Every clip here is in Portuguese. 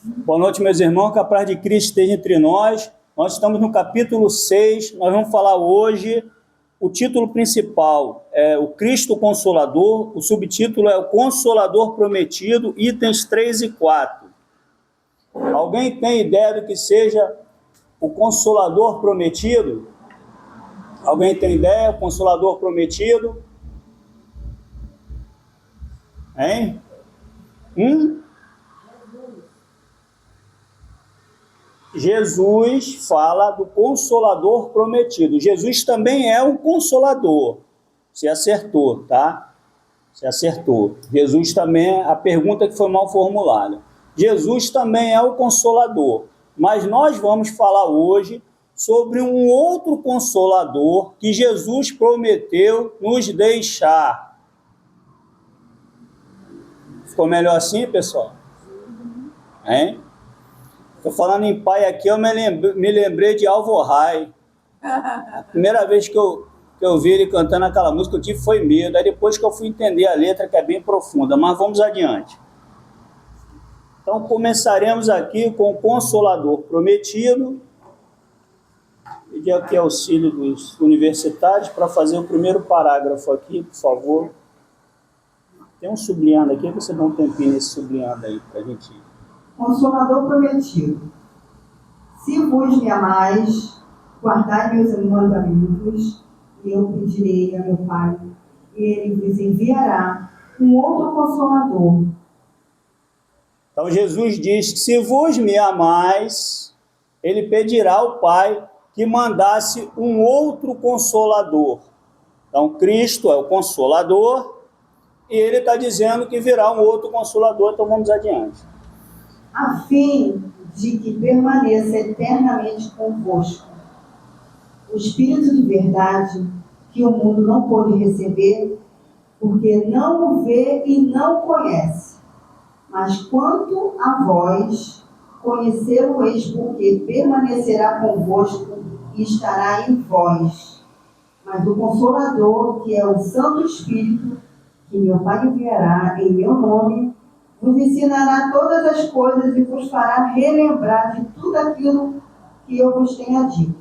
Boa noite, meus irmãos, que a paz de Cristo esteja entre nós. Nós estamos no capítulo 6, nós vamos falar hoje, o título principal é o Cristo Consolador, o subtítulo é o Consolador Prometido, itens 3 e 4. Alguém tem ideia do que seja o Consolador Prometido? Alguém tem ideia? O Consolador Prometido? Hein? Jesus fala do Consolador Prometido. Jesus também é um Consolador. Você acertou, tá? Você acertou. Jesus também, a pergunta que foi mal formulada. Jesus também é o Consolador. Mas nós vamos falar hoje sobre um outro Consolador que Jesus prometeu nos deixar. Ficou melhor assim, pessoal? Hein? Estou falando em pai aqui, eu me lembrei de Alvorrai. A primeira vez que eu vi ele cantando aquela música, eu tive foi medo. Aí depois que eu fui entender a letra, que é bem profunda. Mas vamos adiante. Então começaremos aqui com o Consolador Prometido. Pedir aqui auxílio dos universitários para fazer o primeiro parágrafo aqui, por favor. Tem um sublinhando aqui, você dá um tempinho nesse sublinhando aí para a gente ir. Consolador Prometido, se vos me amais, guardai meus mandamentos, e eu pedirei a meu Pai, e ele vos enviará um outro Consolador. Então Jesus diz que se vos me amais, ele pedirá ao Pai que mandasse um outro Consolador. Então Cristo é o Consolador, e ele está dizendo que virá um outro Consolador, então vamos adiante. A fim de que permaneça eternamente convosco o Espírito de verdade, que o mundo não pôde receber, porque não o vê e não o conhece. Mas quanto a vós, conhecê-lo-eis, porque permanecerá convosco e estará em vós. Mas o Consolador, que é o Santo Espírito, que meu Pai enviará em meu nome, vos ensinará todas as coisas e vos fará relembrar de tudo aquilo que eu vos tenha dito.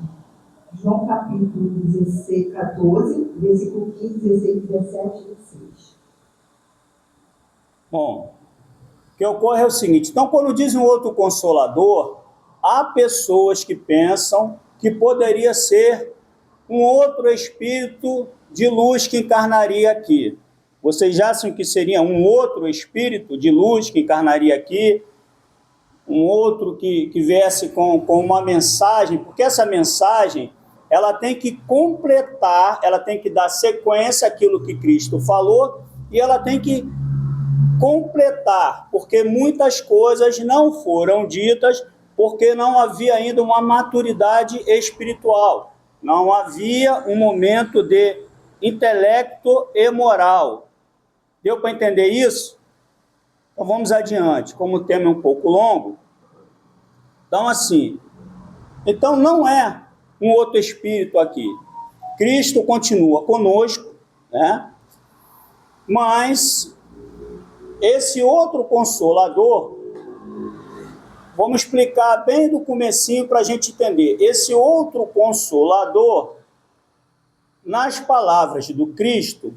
João capítulo 16, 14, versículo 15, 16, 17 e 16. Bom, o que ocorre é o seguinte, então quando diz um outro Consolador, há pessoas que pensam que poderia ser um outro Espírito de luz que encarnaria aqui. Vocês acham que seria um outro Espírito de luz que encarnaria aqui? Um outro que viesse com uma mensagem? Porque essa mensagem, ela tem que completar, ela tem que dar sequência àquilo que Cristo falou, e ela tem que completar, porque muitas coisas não foram ditas, porque não havia ainda uma maturidade espiritual, não havia um momento de intelecto e moral. Deu para entender isso? Então vamos adiante, como o tema é um pouco longo. Então assim, então não é um outro espírito aqui. Cristo continua conosco, né? Mas esse outro Consolador, vamos explicar bem do comecinho para a gente entender. Esse outro Consolador, nas palavras do Cristo,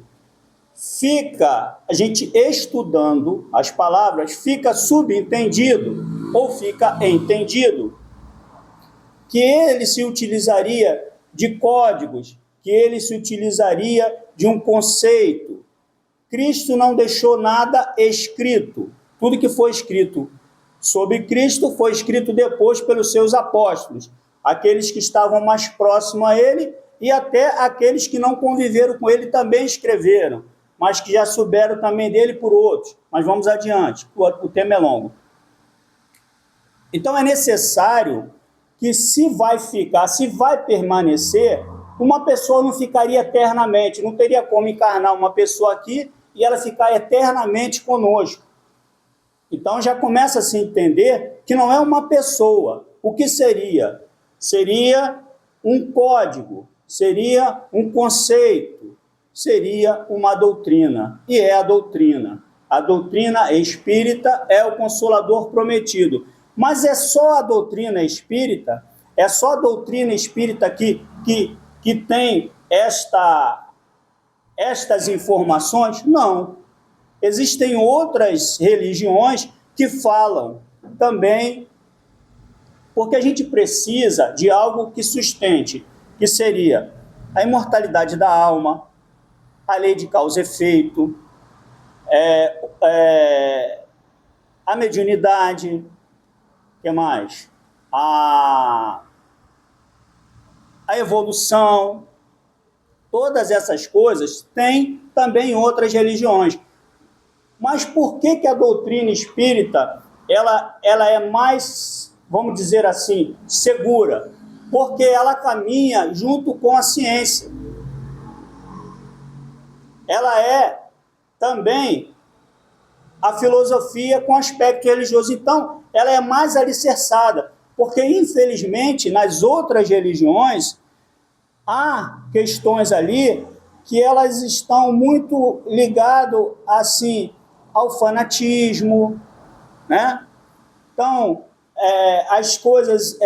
a gente estudando as palavras, fica subentendido ou fica entendido que ele se utilizaria de códigos, que ele se utilizaria de um conceito. Cristo não deixou nada escrito. Tudo que foi escrito sobre Cristo foi escrito depois pelos seus apóstolos, aqueles que estavam mais próximos a ele e até aqueles que não conviveram com ele também escreveram, mas que já souberam também dele por outros. Mas vamos adiante, o tema é longo. Então é necessário que se vai permanecer, uma pessoa não ficaria eternamente, não teria como encarnar uma pessoa aqui e ela ficar eternamente conosco. Então já começa a se entender que não é uma pessoa. O que seria? Seria um código, seria um conceito, seria uma doutrina. E é a doutrina. A doutrina espírita é o Consolador Prometido. Mas é só a doutrina espírita? É só a doutrina espírita que tem estas informações? Não. Existem outras religiões que falam também, porque a gente precisa de algo que sustente, que seria a imortalidade da alma, a lei de causa e efeito, a mediunidade, o que mais? A evolução. Todas essas coisas tem também em outras religiões. Mas por que a doutrina espírita ela é mais, vamos dizer assim, segura? Porque ela caminha junto com a ciência. Ela é também a filosofia com aspecto religioso. Então, ela é mais alicerçada, porque, infelizmente, nas outras religiões, há questões ali que elas estão muito ligadas, assim, ao fanatismo, né? Então, as coisas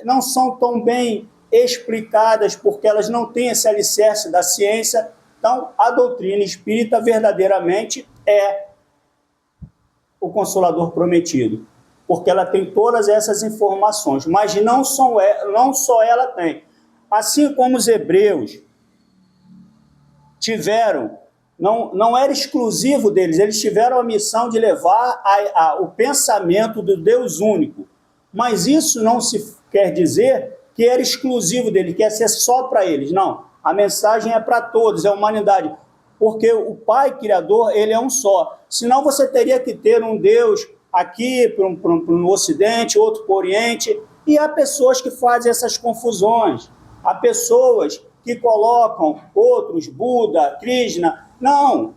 não são tão bem explicadas porque elas não têm esse alicerce da ciência. Então, a doutrina espírita verdadeiramente é o Consolador prometido, porque ela tem todas essas informações, mas não só ela tem. Assim como os hebreus tiveram, não era exclusivo deles, eles tiveram a missão de levar o pensamento do Deus único, mas isso não se quer dizer que era exclusivo dele, que ia ser só para eles, não. A mensagem é para todos, é a humanidade, porque o Pai Criador, ele é um só. Senão você teria que ter um Deus aqui para o Ocidente, outro para o Oriente, e há pessoas que fazem essas confusões, há pessoas que colocam outros, Buda, Krishna. Não.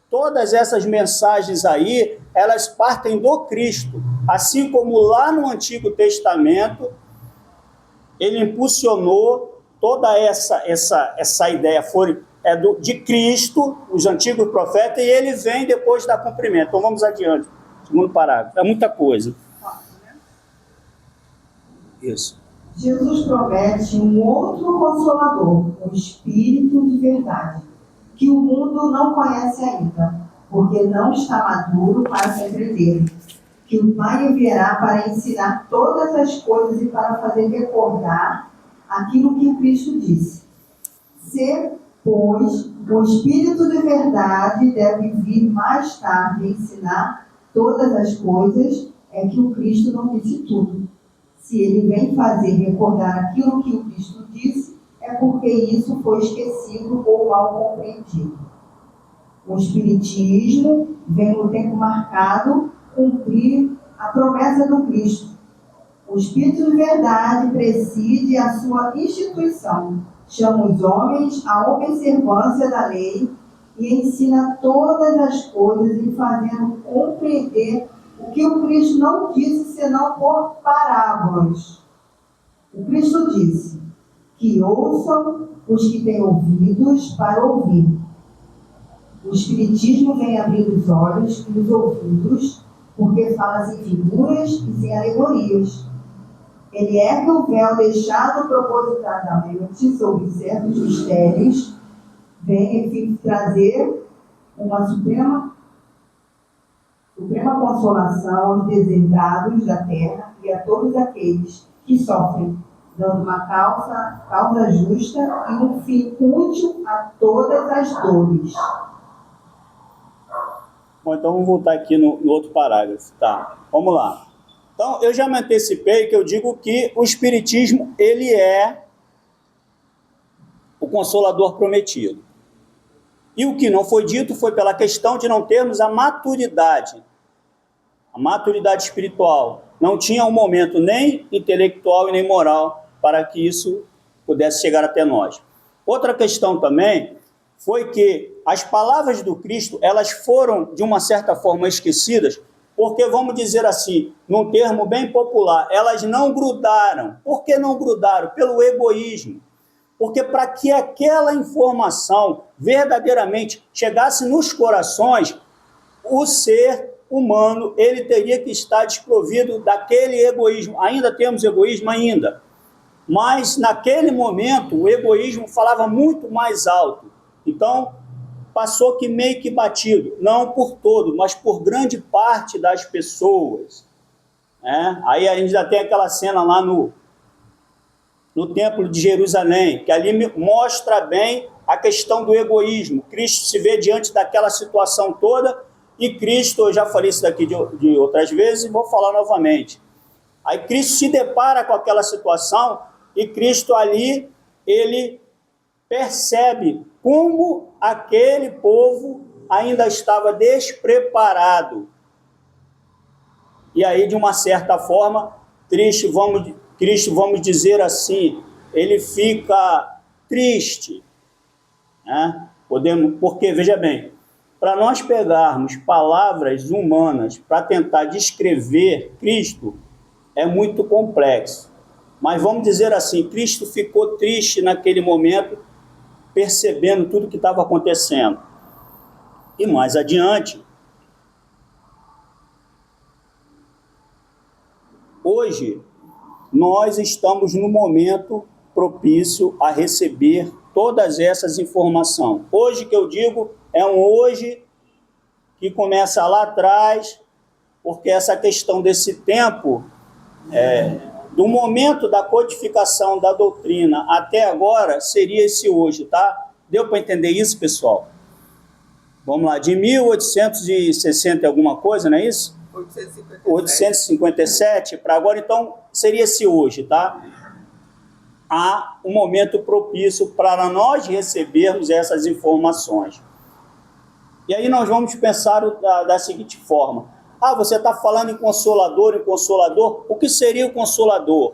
Todas essas mensagens aí, elas partem do Cristo. Assim como lá no Antigo Testamento, ele impulsionou toda essa ideia, de Cristo, os antigos profetas, e ele vem depois dar cumprimento. Então vamos adiante. Segundo parágrafo. É muita coisa. Isso. Jesus promete um outro Consolador, o Espírito de verdade, que o mundo não conhece ainda, porque não está maduro para compreender, que o Pai enviará para ensinar todas as coisas e para fazer recordar aquilo que o Cristo disse. Se, pois, o Espírito de verdade deve vir mais tarde ensinar todas as coisas, é que o Cristo não disse tudo. Se ele vem fazer recordar aquilo que o Cristo disse, é porque isso foi esquecido ou mal compreendido. O Espiritismo vem no tempo marcado cumprir a promessa do Cristo. O Espírito de verdade preside a sua instituição, chama os homens à observância da lei e ensina todas as coisas em fazendo compreender o que o Cristo não disse senão por parábolas. O Cristo disse que ouçam os que têm ouvidos para ouvir. O Espiritismo vem abrir os olhos e os ouvidos, porque fala sem figuras e sem alegorias. Ele ergue o véu deixado propositadamente sobre certos mistérios, vem, enfim, trazer uma suprema consolação aos deserdados da terra e a todos aqueles que sofrem, dando uma causa justa e um fim útil a todas as dores. Bom, então vamos voltar aqui no outro parágrafo. Tá, vamos lá. Então, eu já me antecipei que eu digo que o Espiritismo, ele é o Consolador prometido. E o que não foi dito foi pela questão de não termos a maturidade espiritual. Não tinha um momento nem intelectual e nem moral para que isso pudesse chegar até nós. Outra questão também foi que as palavras do Cristo, elas foram, de uma certa forma, esquecidas, porque, vamos dizer assim, num termo bem popular, elas não grudaram. Por que não grudaram? Pelo egoísmo. Porque para que aquela informação verdadeiramente chegasse nos corações, o ser humano, ele teria que estar desprovido daquele egoísmo. Ainda temos egoísmo? Ainda. Mas, naquele momento, o egoísmo falava muito mais alto. Então, passou que meio que batido. Não por todo, mas por grande parte das pessoas. Aí a gente já tem aquela cena lá no Templo de Jerusalém, que ali mostra bem a questão do egoísmo. Cristo se vê diante daquela situação toda, e Cristo, eu já falei isso daqui de outras vezes, e vou falar novamente. Aí Cristo se depara com aquela situação, e Cristo ali, ele percebe como aquele povo ainda estava despreparado. E aí, de uma certa forma, Cristo, vamos dizer assim, ele fica triste. Porque, veja bem, para nós pegarmos palavras humanas para tentar descrever Cristo, é muito complexo. Mas vamos dizer assim, Cristo ficou triste naquele momento, percebendo tudo que estava acontecendo. E mais adiante, hoje, nós estamos no momento propício a receber todas essas informações. Hoje que eu digo, é um hoje que começa lá atrás, porque essa questão desse tempo, do momento da codificação da doutrina até agora, seria esse hoje, tá? Deu para entender isso, pessoal? Vamos lá, de 1860 e alguma coisa, não é isso? 857 para agora, então seria esse hoje, tá? Há um momento propício para nós recebermos essas informações. E aí nós vamos pensar da seguinte forma: você está falando em consolador, o que seria o consolador?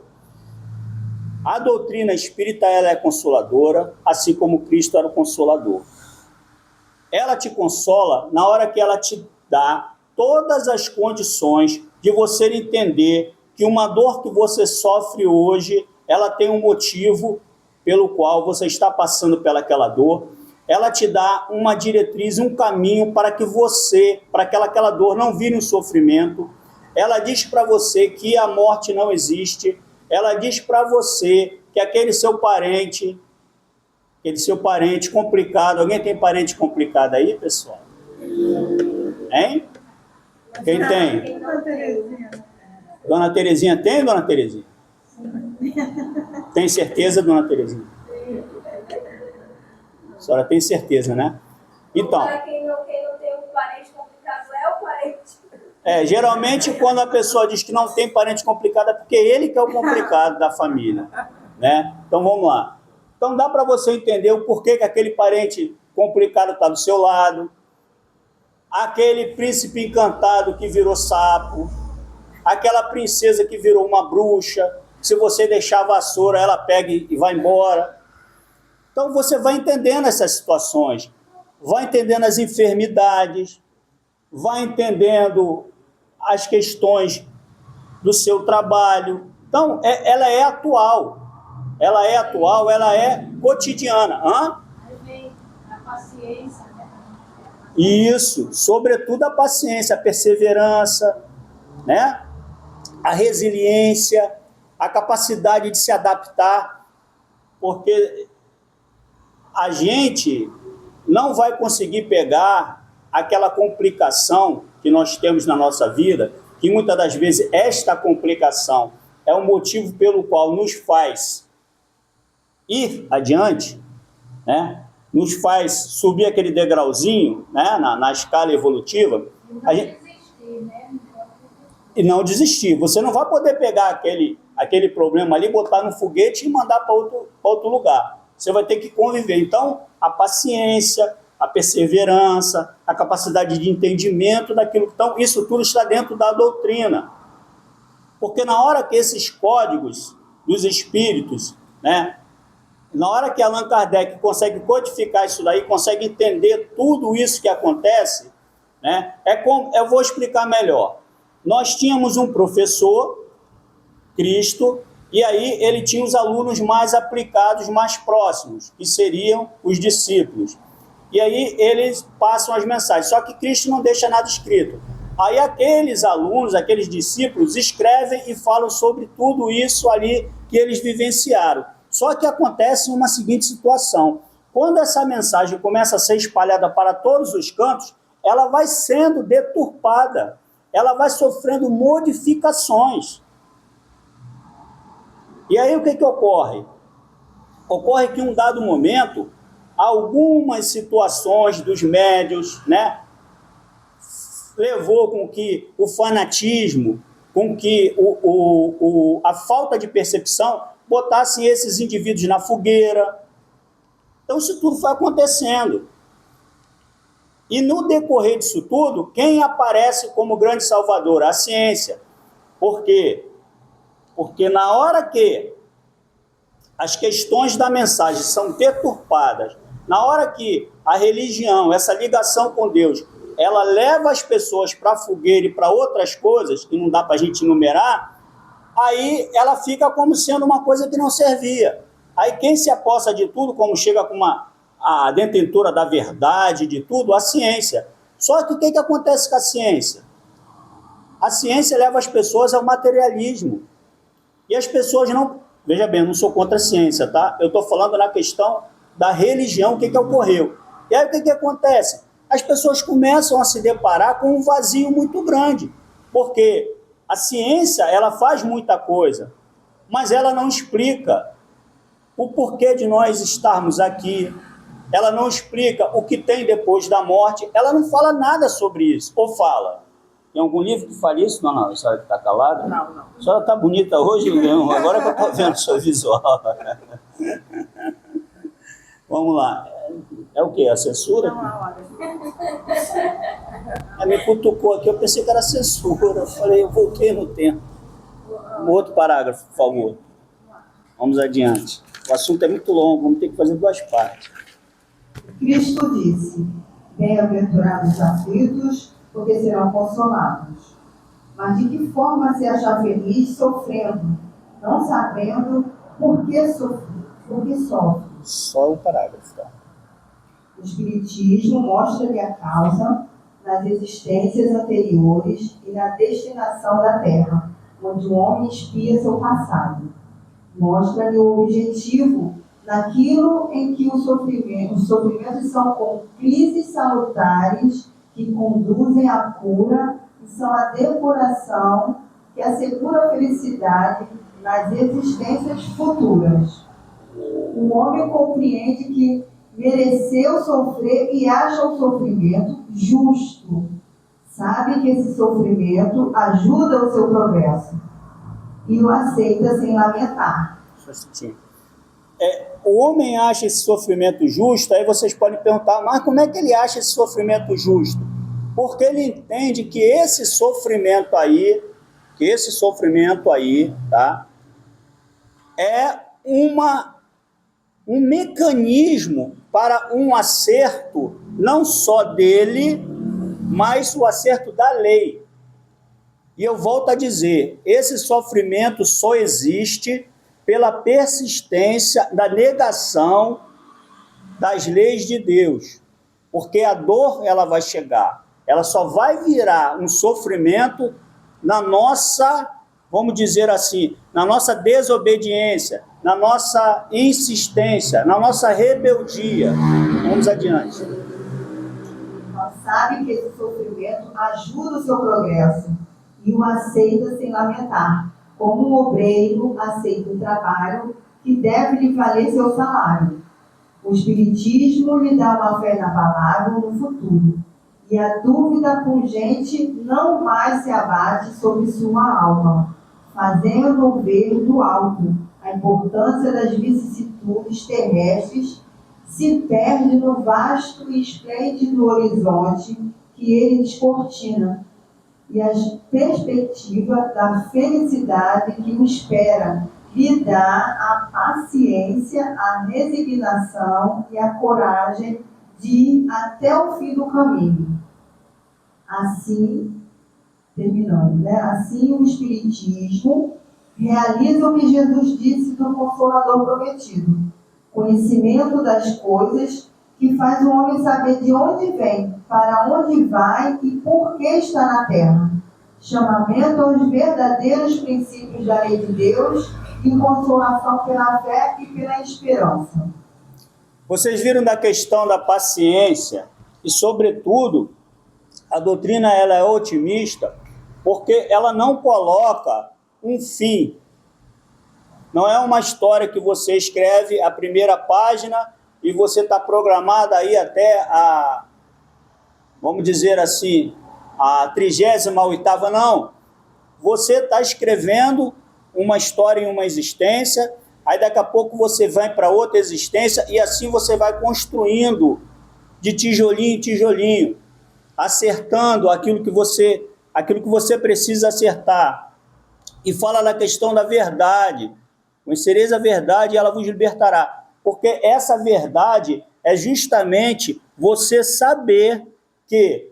A doutrina espírita, ela é consoladora, assim como Cristo era o consolador. Ela te consola na hora que ela te dá todas as condições de você entender que uma dor que você sofre hoje, ela tem um motivo pelo qual você está passando pelaquela dor. Ela te dá uma diretriz, um caminho para que aquela dor não vire um sofrimento. Ela diz para você que a morte não existe. Ela diz para você que aquele seu parente complicado, alguém tem parente complicado aí, pessoal? Hein? Quem tem? Dona Terezinha tem, Dona Terezinha? Tem certeza, Dona Terezinha? A senhora tem certeza, né? Então, quem não tem um parente complicado é o parente. Geralmente quando a pessoa diz que não tem parente complicado é porque ele que é o complicado da família, né? Então vamos lá. Então dá para você entender o porquê que aquele parente complicado está do seu lado, aquele príncipe encantado que virou sapo, aquela princesa que virou uma bruxa, se você deixar a vassoura, ela pega e vai embora. Então você vai entendendo essas situações, vai entendendo as enfermidades, vai entendendo as questões do seu trabalho. Então, ela é atual, ela é cotidiana. Aí vem a paciência. Isso, sobretudo a paciência, a perseverança, né? A resiliência, a capacidade de se adaptar, porque a gente não vai conseguir pegar aquela complicação que nós temos na nossa vida, que muitas das vezes esta complicação é o motivo pelo qual nos faz ir adiante, né? Nos faz subir aquele degrauzinho, né? na escala evolutiva. E não desistir. Você não vai poder pegar aquele problema ali, botar no foguete e mandar para outro lugar. Você vai ter que conviver. Então, a paciência, a perseverança, a capacidade de entendimento daquilo. Então, isso tudo está dentro da doutrina. Porque na hora que esses códigos dos espíritos, né, na hora que Allan Kardec consegue codificar isso daí, consegue entender tudo isso que acontece, né, eu vou explicar melhor. Nós tínhamos um professor, Cristo, e aí ele tinha os alunos mais aplicados, mais próximos, que seriam os discípulos. E aí eles passam as mensagens, só que Cristo não deixa nada escrito. Aí aqueles alunos, aqueles discípulos escrevem e falam sobre tudo isso ali que eles vivenciaram. Só que acontece uma seguinte situação: quando essa mensagem começa a ser espalhada para todos os cantos, ela vai sendo deturpada, ela vai sofrendo modificações. E aí o que ocorre? Ocorre que em um dado momento, algumas situações dos médios, né, levou com que o fanatismo, com que a falta de percepção botassem esses indivíduos na fogueira. Então isso tudo foi acontecendo. E no decorrer disso tudo, quem aparece como grande salvador? A ciência. Por quê? Porque na hora que as questões da mensagem são deturpadas, na hora que a religião, essa ligação com Deus, ela leva as pessoas para a fogueira e para outras coisas, que não dá para a gente enumerar, aí ela fica como sendo uma coisa que não servia. Aí quem se aposta de tudo, como chega com a detentora da verdade, de tudo, a ciência. Só que o que acontece com a ciência? A ciência leva as pessoas ao materialismo. E as pessoas não... Veja bem, eu não sou contra a ciência, tá? Eu estou falando na questão da religião, o que ocorreu. E aí o que acontece? As pessoas começam a se deparar com um vazio muito grande. Porque a ciência, ela faz muita coisa, mas ela não explica o porquê de nós estarmos aqui. Ela não explica o que tem depois da morte. Ela não fala nada sobre isso. Ou fala? Tem algum livro que fale isso? Não, a senhora que está calada? Não. A senhora está bonita hoje, Leão. Agora que eu estou vendo o seu visual. Vamos lá. É o quê? A censura? Ela me cutucou aqui, eu pensei que era censura. Eu falei, eu voltei no tempo. Um outro parágrafo, por favor. Vamos adiante. O assunto é muito longo, vamos ter que fazer 2 partes. Cristo disse: bem-aventurados os aflitos, porque serão consolados. Mas de que forma se achar feliz sofrendo, não sabendo por que sofre? Só um parágrafo, tá? O Espiritismo mostra-lhe a causa nas existências anteriores e na destinação da Terra, onde o homem expia seu passado. Mostra-lhe o objetivo naquilo em que os sofrimentos são como crises salutares que conduzem à cura e são a depuração que assegura a felicidade nas existências futuras. O homem compreende que mereceu sofrer e acha o sofrimento justo. Sabe que esse sofrimento ajuda o seu progresso e o aceita sem lamentar. O homem acha esse sofrimento justo, aí vocês podem perguntar, mas como é que ele acha esse sofrimento justo? Porque ele entende que esse sofrimento aí, tá, é um mecanismo para um acerto, não só dele, mas o acerto da lei. E eu volto a dizer, esse sofrimento só existe pela persistência da negação das leis de Deus. Porque a dor, ela vai chegar. Ela só vai virar um sofrimento na nossa, vamos dizer assim, na nossa desobediência, na nossa insistência, na nossa rebeldia. Vamos adiante. Mas sabe que esse sofrimento ajuda o seu progresso e o aceita sem lamentar, como um obreiro aceita o trabalho que deve lhe valer seu salário. O Espiritismo lhe dá uma fé inabalável no futuro, e a dúvida pungente não mais se abate sobre sua alma, fazendo ver do alto a importância das vicissitudes terrestres, se perde no vasto e esplêndido horizonte que ele descortina, e a perspectiva da felicidade que o espera lhe dá a paciência, a resignação e a coragem de ir até o fim do caminho. Assim, terminando, né? Assim o Espiritismo realiza o que Jesus disse do Consolador prometido: conhecimento das coisas que faz o homem saber de onde vem para onde vai e por que está na terra. Chamamento aos verdadeiros princípios da lei de Deus e consolação pela fé e pela esperança. Vocês viram da questão da paciência e, sobretudo, a doutrina ela é otimista porque ela não coloca um fim. Não é uma história que você escreve a primeira página e você está programado aí até a, vamos dizer assim, a 38ª, não. Você está escrevendo uma história em uma existência, aí daqui a pouco você vai para outra existência e assim você vai construindo de tijolinho em tijolinho, acertando aquilo que você precisa acertar. E fala da questão da verdade. Conhecereis a verdade e ela vos libertará. Porque essa verdade é justamente você saber que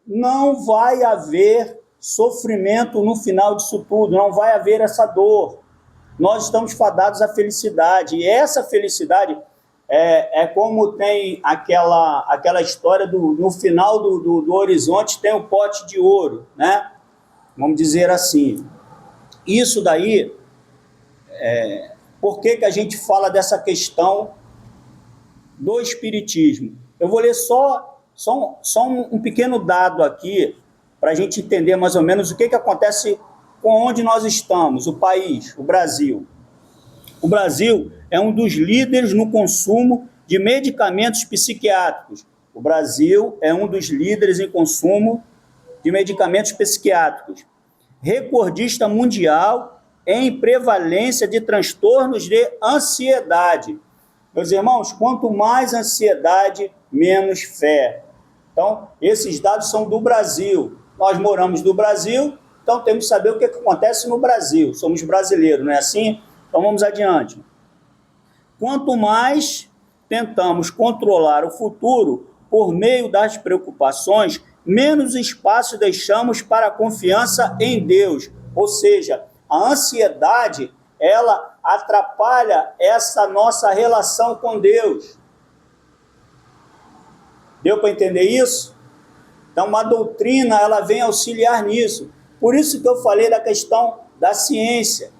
não vai haver sofrimento no final disso tudo, não vai haver essa dor. Nós estamos fadados à felicidade. E essa felicidade é como tem aquela história no final do horizonte tem um pote de ouro, né? Vamos dizer assim. Isso daí, por que a gente fala dessa questão do espiritismo? Eu vou ler só um pequeno dado aqui, para a gente entender mais ou menos o que acontece com onde nós estamos, o país, o Brasil. O Brasil é um dos líderes no consumo de medicamentos psiquiátricos. O Brasil é um dos líderes em consumo de medicamentos psiquiátricos. Recordista mundial em prevalência de transtornos de ansiedade. Meus irmãos, quanto mais ansiedade, menos fé. Então, esses dados são do Brasil. Nós moramos no Brasil, então temos que saber o que acontece no Brasil. Somos brasileiros, não é assim? Então vamos adiante. Quanto mais tentamos controlar o futuro por meio das preocupações, menos espaço deixamos para a confiança em Deus. Ou seja, a ansiedade, ela atrapalha essa nossa relação com Deus. Deu para entender isso? Então, uma doutrina, ela vem auxiliar nisso. Por isso que eu falei da questão da ciência.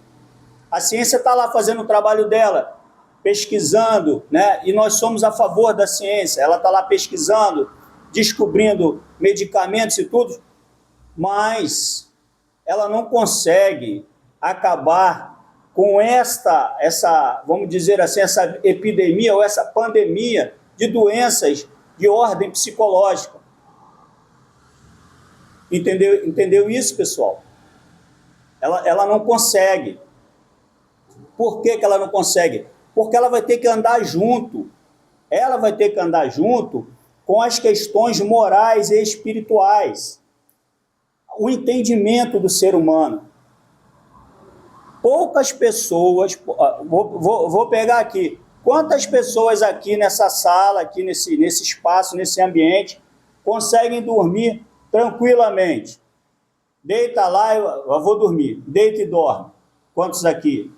A ciência está lá fazendo o trabalho dela, pesquisando, né? E nós somos a favor da ciência. Ela está lá pesquisando, descobrindo medicamentos e tudo, mas ela não consegue acabar com essa, vamos dizer assim, essa epidemia ou essa pandemia de doenças de ordem psicológica. Entendeu isso, pessoal? Ela não consegue. Por que ela não consegue? Porque ela vai ter que andar junto. Ela vai ter que andar junto com as questões morais e espirituais. O entendimento do ser humano. Poucas pessoas... Vou pegar aqui. Quantas pessoas aqui nessa sala, aqui nesse espaço, nesse ambiente, conseguem dormir tranquilamente? Deita lá, eu vou dormir. Deita e dorme. Quantos aqui?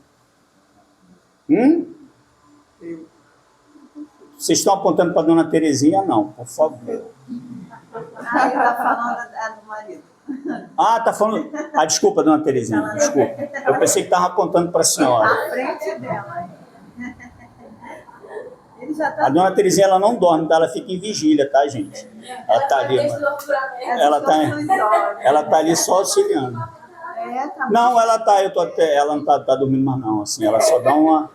Vocês estão apontando para a dona Terezinha? Não, por favor. Ah, ele está falando do marido. Ah, está falando... Ah, desculpa, dona Terezinha, desculpa. Eu pensei que estava apontando para a senhora. À frente dela. Ele já tá... A dona Terezinha, ela não dorme, tá? Ela fica em vigília, tá, gente? Ela está ali, ela tá ali só auxiliando. Não, ela tá, ela não tá dormindo mais não, assim, ela só dá uma...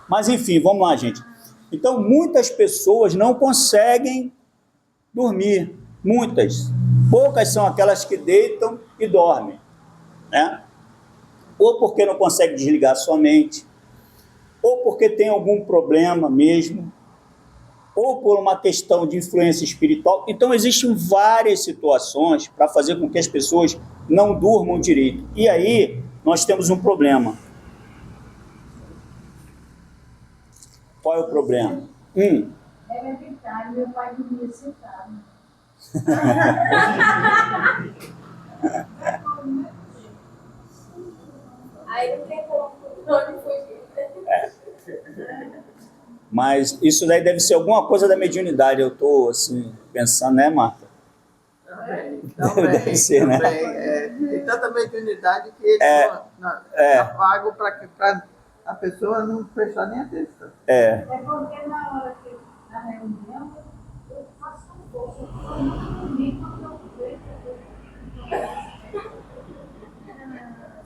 Mas enfim, vamos lá, gente. Então, muitas pessoas não conseguem dormir, muitas. Poucas são aquelas que deitam e dormem, né? Ou porque não consegue desligar sua mente, ou porque tem algum problema mesmo, ou por uma questão de influência espiritual. Então, existem várias situações para fazer com que as pessoas não durmam direito. E aí, nós temos um problema. Qual é o problema? Era verdade, meu pai dormia sentado. Aí não tem como onde fugir. Mas isso daí deve ser alguma coisa da mediunidade, eu estou assim, pensando, né, Marta? Também, Deve ser, né? Tem tanta mediunidade que eles não pagam para a pessoa não prestar nem atenção. É. Porque na hora que na reunião eu faço um pouco, eu não comigo, eu vejo.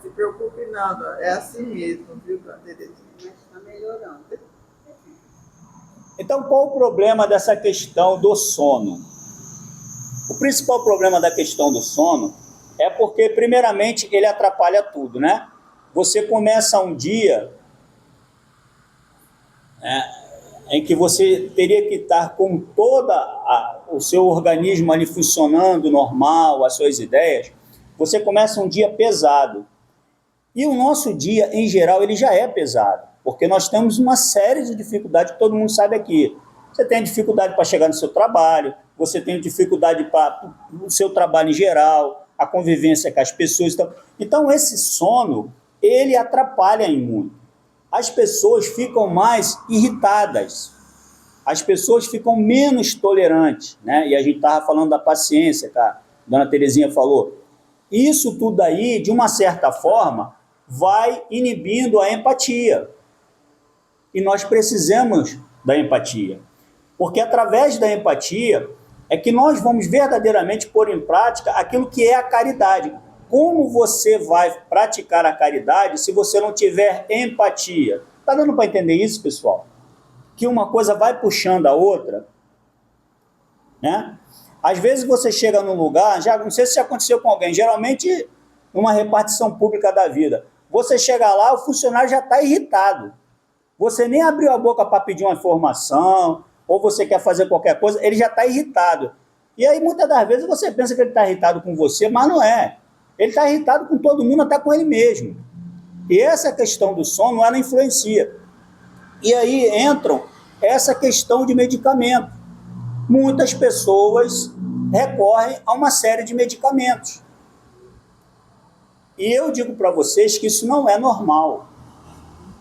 Se preocupe nada, é assim mesmo, viu, Terezinha? Mas está melhorando. Então, qual o problema dessa questão do sono? O principal problema da questão do sono é porque, primeiramente, ele atrapalha tudo, né? Você começa um dia em que você teria que estar com o seu organismo ali funcionando normal, as suas ideias. Você começa um dia pesado. E o nosso dia, em geral, ele já é pesado, porque nós temos uma série de dificuldades que todo mundo sabe aqui. Você tem dificuldade para chegar no seu trabalho, você tem dificuldade para o seu trabalho em geral, a convivência com as pessoas. Então, esse sono, ele atrapalha em muito. As pessoas ficam mais irritadas, as pessoas ficam menos tolerantes, né? E a gente estava falando da paciência, que a dona Terezinha falou. Isso tudo aí, de uma certa forma, vai inibindo a empatia. E nós precisamos da empatia. Porque através da empatia é que nós vamos verdadeiramente pôr em prática aquilo que é a caridade. Como você vai praticar a caridade se você não tiver empatia? Está dando para entender isso, pessoal? Que uma coisa vai puxando a outra, né? Às vezes você chega num lugar, já não sei se já aconteceu com alguém, geralmente numa repartição pública da vida, você chega lá, o funcionário já está irritado. Você nem abriu a boca para pedir uma informação, ou você quer fazer qualquer coisa, ele já está irritado. E aí, muitas das vezes, você pensa que ele está irritado com você, mas não é. Ele está irritado com todo mundo, até com ele mesmo. E essa questão do sono, ela influencia. E aí entram essa questão de medicamento. Muitas pessoas recorrem a uma série de medicamentos. E eu digo para vocês que isso não é normal.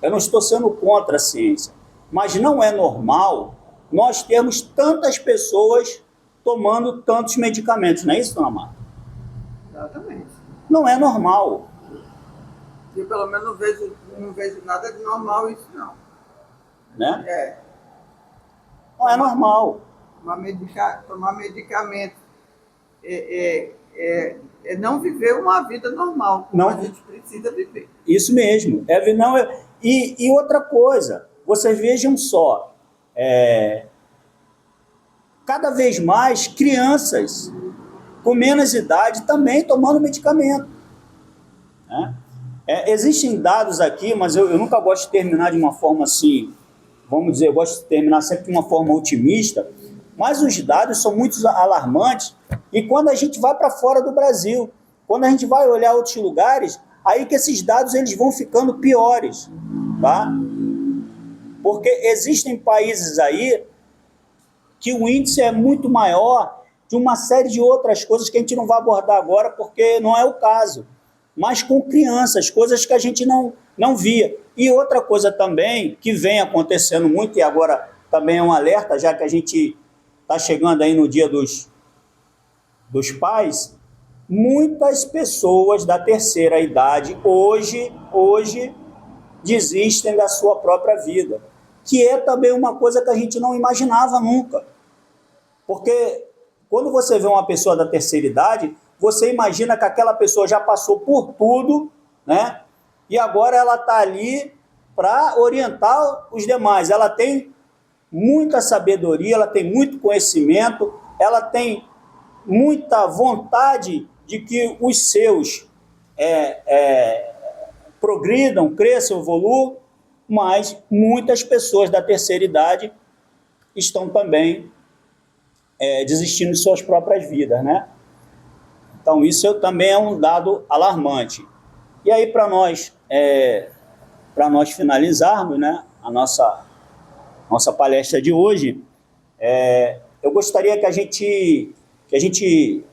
Eu não estou sendo contra a ciência, mas não é normal nós termos tantas pessoas tomando tantos medicamentos, não é isso, dona Marta? Exatamente. Não é normal. Eu, pelo menos, não vejo nada de normal isso, não. Né? Não é normal. Tomar medicamento é não viver uma vida normal, como não. A gente precisa viver. Isso mesmo. E outra coisa, vocês vejam só, cada vez mais crianças com menos idade também tomando medicamento. Né? Existem dados aqui, mas eu nunca gosto de terminar de uma forma assim, vamos dizer, eu gosto de terminar sempre de uma forma otimista, mas os dados são muito alarmantes, e quando a gente vai para fora do Brasil, quando a gente vai olhar outros lugares, aí que esses dados eles vão ficando piores, tá? Porque existem países aí que o índice é muito maior de uma série de outras coisas que a gente não vai abordar agora, porque não é o caso, mas com crianças, coisas que a gente não via. E outra coisa também que vem acontecendo muito, e agora também é um alerta, já que a gente está chegando aí no dia dos pais, muitas pessoas da terceira idade hoje desistem da sua própria vida, que é também uma coisa que a gente não imaginava nunca. Porque quando você vê uma pessoa da terceira idade, você imagina que aquela pessoa já passou por tudo, né? E agora ela está ali para orientar os demais. Ela tem muita sabedoria, ela tem muito conhecimento, ela tem muita vontade de que os seus progridam, cresçam, evoluam, mas muitas pessoas da terceira idade estão também desistindo de suas próprias vidas, né? Então, isso também é um dado alarmante. E aí, para nós finalizarmos, né, a nossa palestra de hoje, eu gostaria que a gente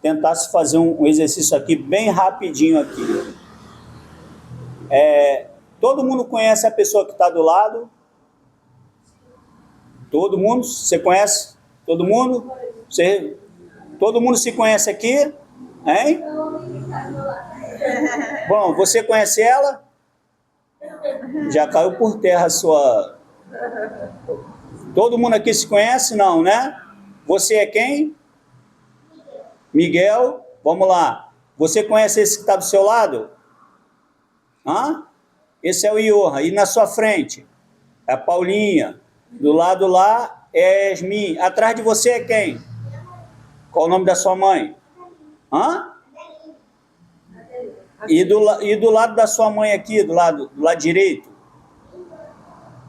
tentasse fazer um exercício aqui, bem rapidinho aqui. Todo mundo conhece a pessoa que está do lado, Todo mundo? Você conhece? Todo mundo? Todo mundo se conhece aqui? Hein? Bom, você conhece ela? Já caiu por terra a sua... Todo mundo aqui se conhece? Não, né? Você é quem? Miguel. Vamos lá. Você conhece esse que está do seu lado? Hã? Esse é o Johan. E na sua frente? É a Paulinha. Do lado lá é a Yasmin. Atrás de você é quem? Qual o nome da sua mãe? Hã? E do lado da sua mãe aqui, do lado direito?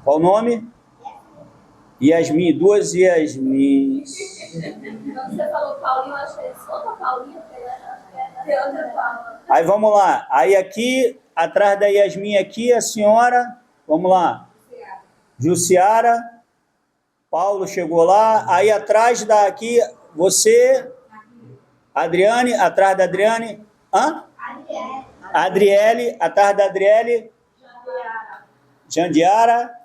Qual o nome? Yasmin, duas Yasmins. Quando você falou Paulinho, eu acho que é outra Paulinha, tem outra Paula. Aí vamos lá. Aí aqui, atrás da Yasmin aqui, a senhora, vamos lá. Jussiara. Paulo chegou lá. Aí atrás daqui, você, Adriane, atrás da Adriane. Hã? Adriele, atrás da Adriele. Jandiara.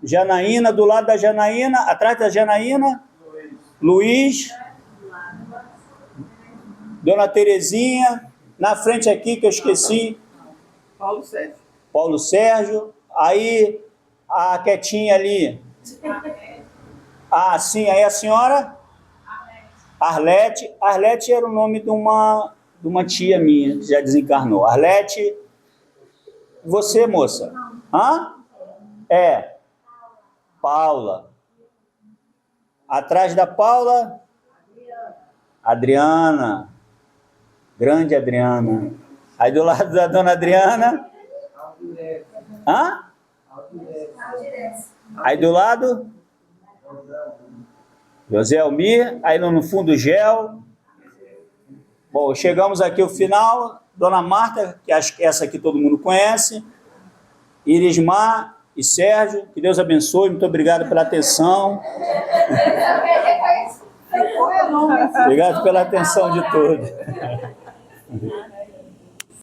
Janaína, do lado da Janaína, atrás da Janaína. Luiz. Dona Terezinha. Na frente aqui, que eu esqueci. Paulo Sérgio. Paulo Sérgio. Aí, a quietinha ali. Ah, sim, aí a senhora? Arlete. Arlete era o nome de uma tia minha, que já desencarnou. Arlete. Você, moça? Hã? É. Paula. Atrás da Paula? Adriana. Grande Adriana. Aí do lado da dona Adriana? Hã? Aí do lado? José Almir. Aí no fundo, Gel. Bom, chegamos aqui ao final. Dona Marta, que acho que essa aqui todo mundo conhece. Irismar e Sérgio, que Deus abençoe. Muito obrigado pela atenção. Obrigado pela atenção de todos.